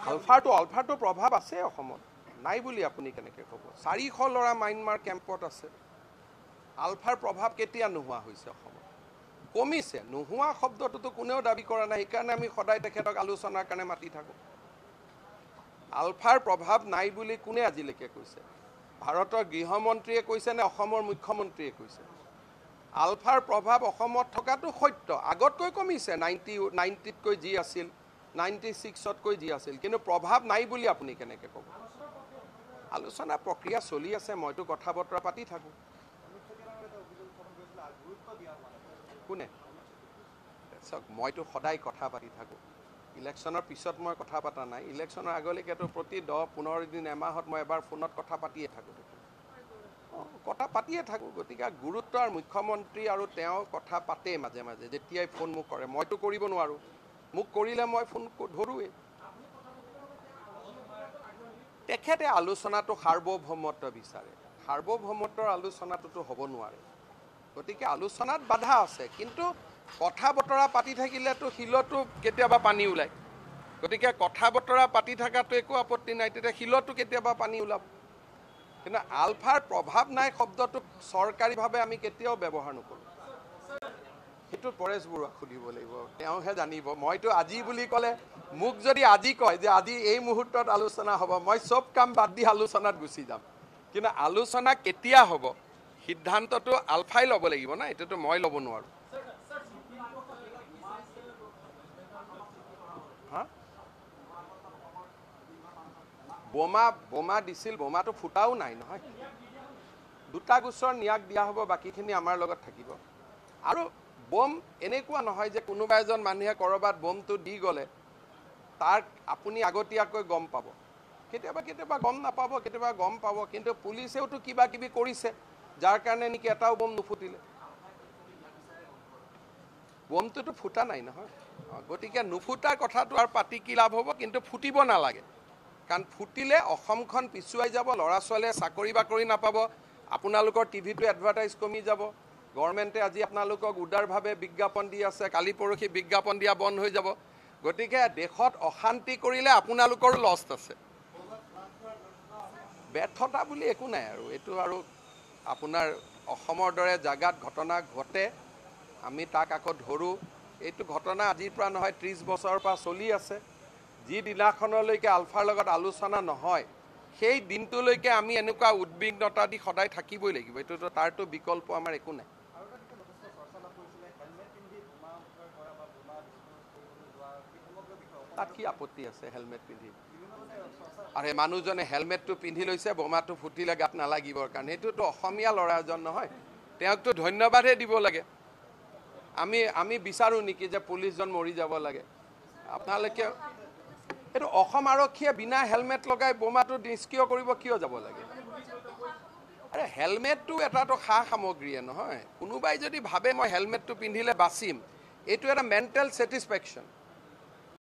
আলফাৰটো প্ৰভাৱ আছে অসমত নাই বুলি আপুনি কেনেকৈ ক'ব 400 ল'ৰা মাইনমাৰ কেম্পত আছে আলফাৰ প্ৰভাৱ কেতিয়া নোহোৱা হৈছে অসমত কমিছে নোহোৱা শব্দটোতো কোনেও দাবী কৰা নাই সেইকাৰণে আমি সদায় তেখেতক আলোচনাৰ কাৰণে মাতি থাকোঁ আলফাৰ প্ৰভাৱ নাই বুলি কোনে আজিলৈকে কৈছে ভাৰতৰ গৃহমন্ত্ৰীয়ে কৈছে নে অসমৰ মুখ্যমন্ত্ৰীয়ে কৈছে আলফাৰ প্ৰভাৱ অসমত থকাটো সত্য আগতকৈ কমিছে 90তকৈ যি আছিল 96তকৈ যি আছিল কিন্তু প্ৰভাৱ নাই বুলি আপুনি কেনেকৈ ক'ব আলোচনা প্ৰক্ৰিয়া চলি আছে মইতো কথা বতৰা পাতি থাকোঁ কোনে চাওক মইতো সদায় কথা পাতি থাকোঁ ইলেকশ্যনৰ পিছত মই কথা পতা নাই ইলেকশ্যনৰ আগলৈকেতো প্ৰতি 10-15 দিন এমাহত মই এবাৰ ফোনত কথা পাতিয়ে থাকোঁ কথা পাতিয়ে থাকোঁ গতিকে গুৰুত্ব আৰু মুখ্যমন্ত্ৰী আৰু তেওঁ কথা পাতে মাজে মাজে যেতিয়াই ফোন মোক কৰে মইতো কৰিব নোৱাৰোঁ মোক কৰিলে মই ফোন ধৰোঁৱেই তেখেতে আলোচনাটো সাৰ্বভৌমত্ব বিচাৰে সাৰ্বভৌমত্বৰ আলোচনাটোতো হ'ব নোৱাৰে গতিকে আলোচনাত বাধা আছে কিন্তু কথা বতৰা পাতি থাকিলেতো শিলতো কেতিয়াবা পানী ওলায় গতিকে কথা বতৰা পাতি থকাটো একো আপত্তি নাই তেতিয়া শিলতো কেতিয়াবা পানী ওলাব কিন্তু আলফাৰ প্ৰভাৱ নাই শব্দটো চৰকাৰীভাৱে আমি কেতিয়াও ব্যৱহাৰ নকৰোঁ সেইটো পৰেশ বৰুৱাক সুধিব লাগিব তেওঁহে জানিব মইতো আজি বুলি ক'লে মোক যদি আজি কয় যে আজি এই মুহূৰ্তত আলোচনা হ'ব মই চব কাম বাদ দি আলোচনাত গুচি যাম কিন্তু আলোচনা কেতিয়া হ'ব সিদ্ধান্তটো আলফাই ল'ব লাগিব না এইটোতো মই ল'ব নোৱাৰোঁ বোমা দিছিল বোমাটো ফুটাও নাই নহয় দুটা গোচৰ ন্যাক দিয়া হ'ব বাকীখিনি আমাৰ লগত থাকিব আৰু বোম এনেকুৱা নহয় যে কোনোবা এজন মানুহে ক'ৰবাত বোমটো দি গ'লে তাৰ আপুনি আগতীয়াকৈ গম পাব কেতিয়াবা গম নাপাব কেতিয়াবা গম পাব কিন্তু পুলিচেওতো কিবা কিবি কৰিছে যাৰ কাৰণে নেকি এটাও বোম নুফুটিলে বোমটোতো ফুটা নাই নহয় গতিকে নুফুটাৰ কথাটো আৰু পাতি কি লাভ হ'ব কিন্তু ফুটিব নালাগে কাৰণ ফুটিলে অসমখন পিছুৱাই যাব ল'ৰা ছোৱালীয়ে চাকৰি বাকৰি নাপাব আপোনালোকৰ টিভিটো এডভাৰটাইজ কমি যাব গভৰ্ণমেণ্টে আজি আপোনালোকক উদাৰভাৱে বিজ্ঞাপন দি আছে কালি পৰহি বিজ্ঞাপন দিয়া বন্ধ হৈ যাব গতিকে দেশত অশান্তি কৰিলে আপোনালোকৰো লছ আছে ব্যৰ্থতা বুলি একো নাই আৰু এইটো আৰু আপোনাৰ অসমৰ দৰে জাগাত ঘটনা ঘটে আমি তাক আকৌ ধৰোঁ এইটো ঘটনা আজিৰ পৰা নহয় 30 বছৰৰ পৰা চলি আছে যি দিনাখনলৈকে আলফাৰ লগত আলোচনা নহয় সেই দিনটোলৈকে আমি এনেকুৱা উদ্বিগ্নতা দি সদায় থাকিবই লাগিব এইটোতো তাৰতো বিকল্প আমাৰ একো নাই তাত কি আপত্তি আছে হেলমেট পিন্ধি আৰু মানুহজনে হেলমেটটো পিন্ধি লৈছে বোমাটো ফুটিলে গাত নালাগিবৰ কাৰণে এইটোতো অসমীয়া ল'ৰা এজন নহয় তেওঁকতো ধন্যবাদহে দিব লাগে আমি বিচাৰোঁ নেকি যে পুলিচজন মৰি যাব লাগে আপোনালোকে এইটো অসম আৰক্ষীয়ে বিনা হেলমেট লগাই বোমাটো নিষ্ক্ৰিয় কৰিব কিয় যাব লাগে আৰে হেলমেটটো এটাতো সা সামগ্ৰীয়ে নহয় কোনোবাই যদি ভাবে মই হেলমেটটো পিন্ধিলে বাচিম এইটো এটা মেণ্টেল ছেটিছফেকশ্যন